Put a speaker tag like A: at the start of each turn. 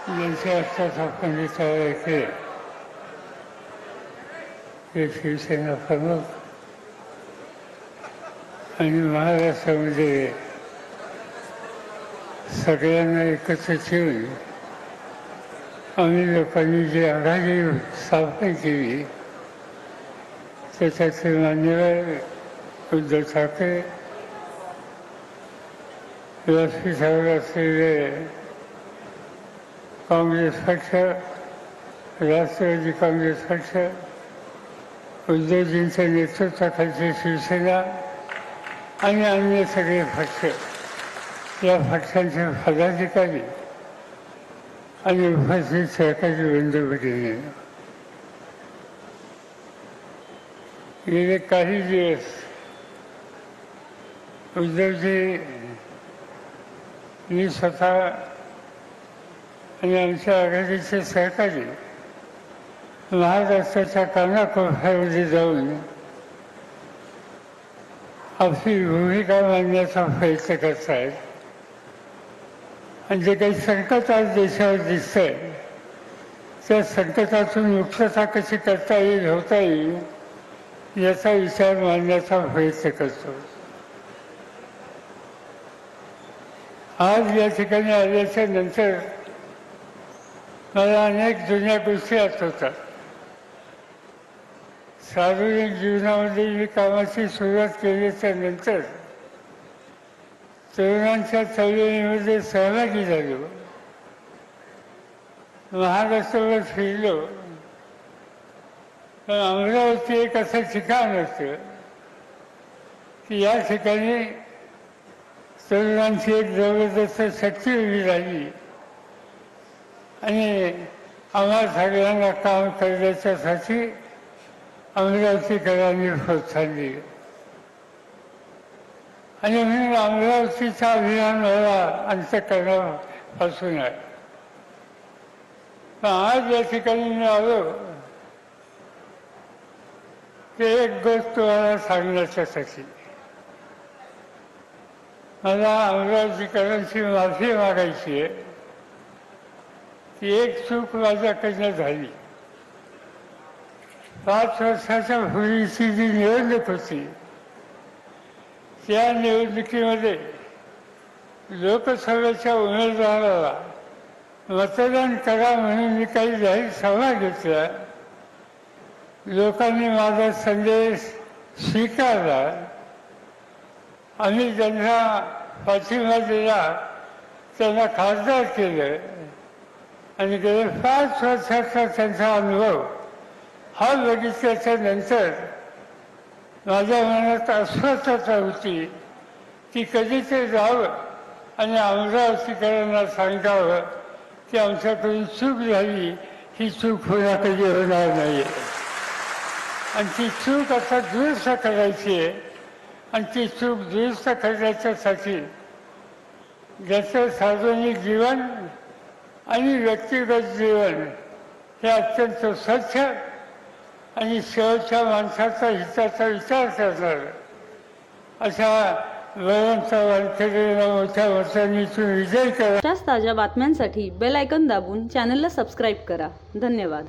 A: ज्यांच्या हातात आपण विचार केले ते शिवसेना प्रमुख आणि महाराष्ट्रामध्ये सगळ्यांना एकत्र ठेवून आम्ही लोकांनी जी आघाडी स्थापन केली त्याच्याचे मान्यवर उद्धव ठाकरे, व्यासपीठावर असलेले काँग्रेस पक्ष, राष्ट्रवादी काँग्रेस पक्ष, उद्धवजींच्या नेतृत्वाखालची शिवसेना आणि अन्य सगळे पक्ष, या पक्षांचे पदाधिकारी आणि उपस्थित सहकारी बंधू-भगिनी, गेले काही दिवस उद्धवजी मी स्वतः आणि आमच्या आघाडीचे सहकारी महाराष्ट्राच्या कानाकोपऱ्यामध्ये जाऊन आपली भूमिका मांडण्याचा प्रयत्न करत आहेत आणि जे काही संकट आज देशावर दिसतंय त्या संकटातून मुक्तता कशी करता येईल, होता येईल याचा विचार मांडण्याचा प्रयत्न करतो. आज या ठिकाणी आल्याच्या नंतर मला अनेक जुन्या गोष्टी आठवतात. सार्वजनिक जीवनामध्ये मी कामाची सुरुवात केल्याच्या नंतर तरुणांच्या चळवळीमध्ये सहभागी झालो, महाराष्ट्रावर फिरलो. पण अमरावती एक असं ठिकाण होतं की या ठिकाणी तरुणांची एक जबरदस्त शक्ती उभी राहिली आणि आम्हा सगळ्यांना काम करण्याच्यासाठी अमरावतीकरांनी प्रोत्साहन दिलं आणि म्हणून अमरावतीचा अभिमान मला अंतःकरणापासून आहे. पण आज या ठिकाणी मी आलो ते एक गोष्ट तुम्हाला सांगण्याच्यासाठी मला अमरावतीकरांची माफी मागायची आहे की एक चूक माझ्याकडनं झाली. 5 वर्षाच्या पूर्वीची जी निवडणूक होती त्या निवडणुकीमध्ये लोकसभेच्या उमेदवाराला मतदान करा म्हणून मी काही जाहीर सभा घेतल्या. लोकांनी माझा संदेश स्वीकारला. आम्ही ज्यांना पाठिंबा दिला त्यांना खासदार केलं आणि गेले 5 वर्षाचा त्यांचा अनुभव हा बघितल्याच्या नंतर माझ्या मनात अस्वस्थता होती की कधी ते जावं आणि अमरावतीकरांना सांगावं की आमच्याकडून चूक झाली, ही चूक पुन्हा कधी होणार नाही आणि ती चूक आता दुरुस्त करायची आहे. आणि ती चूक दुरुस्त करण्याच्यासाठी ज्याचं सार्वजनिक जीवन आणि व्यक्तिगत जीवन हे अत्यंत स्वच्छ आणि शेवटच्या माणसाचा हिताचा विचार करणार अशा बळवंत वानखेडेंना मोठ्या मतांनी विजय करा.
B: ताज्या बातम्यांसाठी बेल आयकॉन दाबून चॅनलला सबस्क्राईब करा. धन्यवाद.